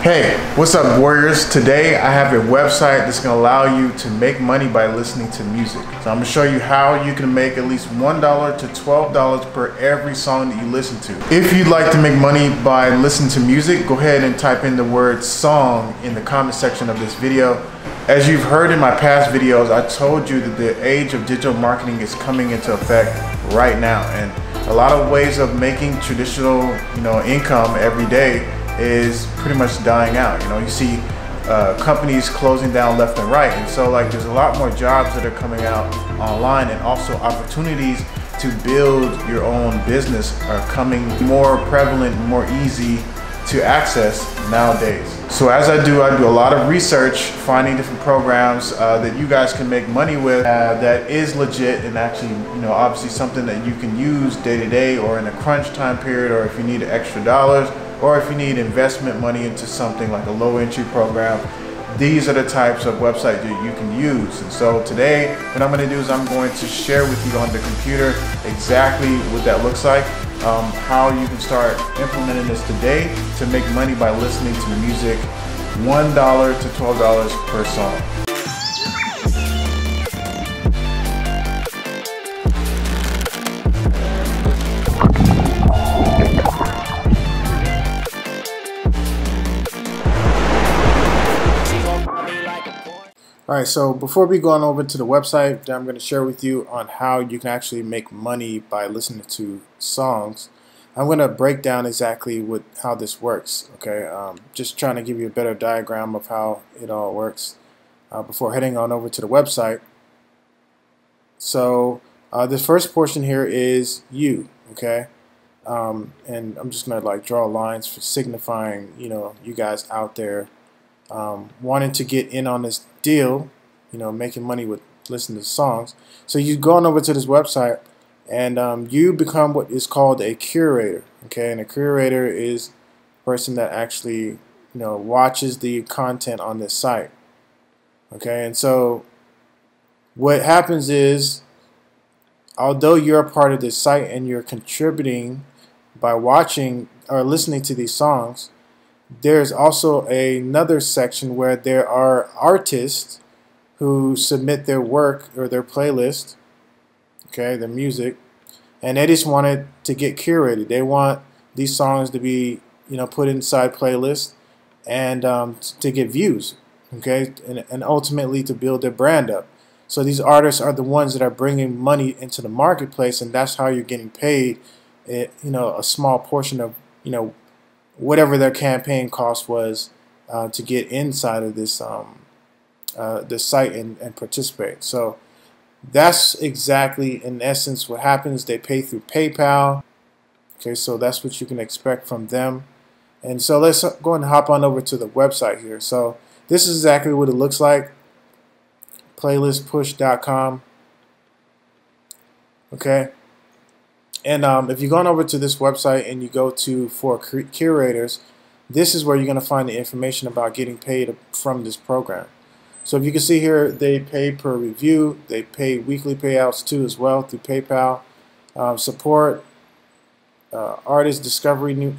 Hey, what's up, warriors? Today I have a website that's going to allow you to make money by listening to music. So I'm going to show you how you can make at least $1 to $12 per every song that you listen to. If you'd like to make money by listening to music, go ahead and type in the word song in the comment section of this video. As you've heard in my past videos, I told you that the age of digital marketing is coming into effect right now, and a lot of ways of making traditional, income every day is pretty much dying out. You see companies closing down left and right, and so there's a lot more jobs that are coming out online, and also opportunities to build your own business are coming more prevalent, more easy to access nowadays. So as I do a lot of research, finding different programs that you guys can make money with that is legit, and actually obviously something that you can use day to day or in a crunch time period, or if you need extra dollars, or if you need investment money into something like a low entry program. These are the types of websites that you can use. And so today, what I'm going to do is I'm going to share with you on the computer exactly what that looks like, how you can start implementing this today to make money by listening to music, $1 to $12 per song. Alright, so before we go on over to the website, I'm going to share with you on how you can actually make money by listening to songs. I'm going to break down exactly how this works, okay? Just trying to give you a better diagram of how it all works before heading on over to the website. So this first portion here is you, okay? And I'm just going to draw lines for signifying, you guys out there wanting to get in on this deal, making money with listening to songs. So you go on over to this website, and you become what is called a curator, okay? And a curator is a person that actually watches the content on this site, okay? And so what happens is, although you're a part of this site and you're contributing by watching or listening to these songs, there's also another section where there are artists who submit their work or their playlist, okay, their music, and they just want it to get curated. They want these songs to be, put inside playlists and to get views, okay, and ultimately to build their brand up. So these artists are the ones that are bringing money into the marketplace, and that's how you're getting paid, a small portion of, whatever their campaign cost was to get inside of this this site and participate. So that's exactly, in essence, what happens. They pay through PayPal. Okay, so that's what you can expect from them. And so let's go and hop on over to the website here. So this is exactly what it looks like. Playlistpush.com. Okay. And if you go on over to this website and you go to for curators, this is where you're going to find the information about getting paid from this program. So if you can see here, they pay per review. They pay weekly payouts too as well through PayPal. Support artist discovery, new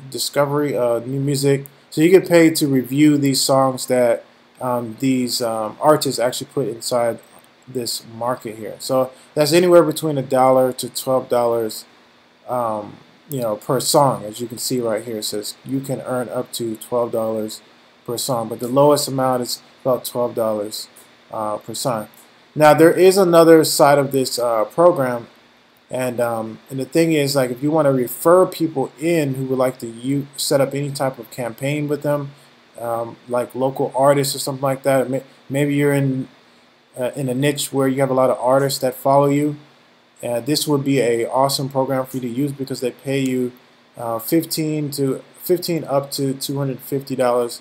music. So you get paid to review these songs that these artists actually put inside this market here. So that's anywhere between $1 to $12. Per song. As you can see right here, it says you can earn up to $12 per song, but the lowest amount is about $12 per song. Now there is another side of this program, and the thing is, if you want to refer people in who would like to set up any type of campaign with them, like local artists or something like that. Maybe you're in a niche where you have a lot of artists that follow you. This would be a awesome program for you to use, because they pay you $15 up to $250,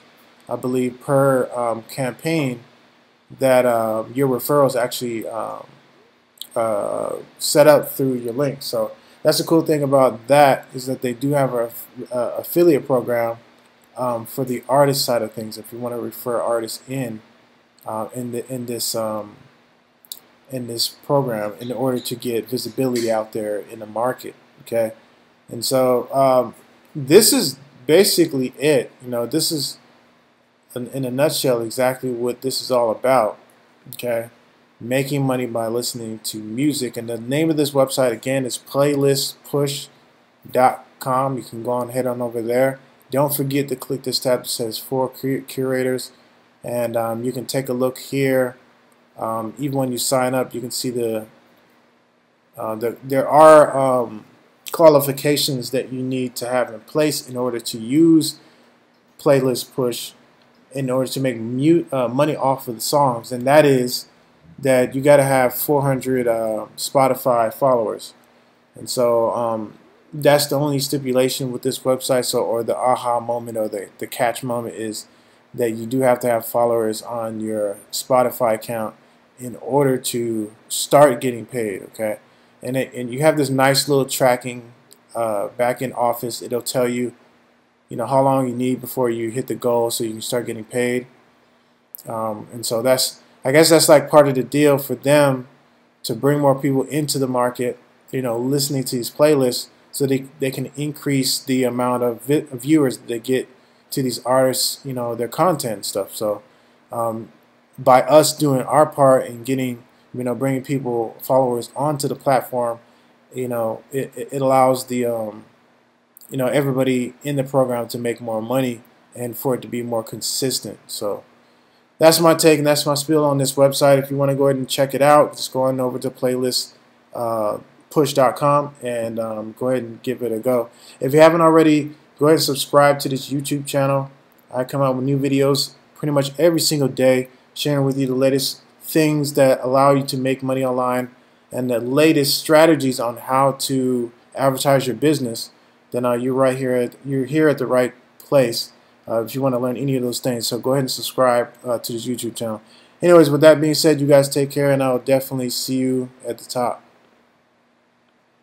I believe, per campaign that your referrals actually set up through your link. So that's the cool thing about that, is that they do have a affiliate program for the artist side of things. If you want to refer artists in this program, in order to get visibility out there in the market, okay? And so this is basically it. This is in a nutshell exactly what this is all about. Okay, making money by listening to music, and the name of this website again is playlistpush.com. You can go on head on over there. Don't forget to click this tab that says for curators, and you can take a look here. Even when you sign up, you can see there are qualifications that you need to have in place in order to use Playlist Push in order to make money off of the songs, and that is that you got to have 400 Spotify followers, and so that's the only stipulation with this website. So, or the aha moment or the catch moment is that you do have to have followers on your Spotify account in order to start getting paid. Okay, and you have this nice little tracking back in Office. It'll tell you, how long you need before you hit the goal so you can start getting paid. And so I guess that's like part of the deal for them to bring more people into the market, listening to these playlists so they can increase the amount of viewers that they get to these artists, their content and stuff. So by us doing our part and getting, bringing followers onto the platform, it allows the everybody in the program to make more money and for it to be more consistent. So that's my take and that's my spiel on this website. If you want to go ahead and check it out, just go on over to playlistpush.com and go ahead and give it a go. If you haven't already, go ahead and subscribe to this YouTube channel. I come out with new videos pretty much every single day, sharing with you the latest things that allow you to make money online and the latest strategies on how to advertise your business. Then you're here at the right place if you want to learn any of those things. So go ahead and subscribe to this YouTube channel. Anyways, with that being said, you guys take care, and I'll definitely see you at the top.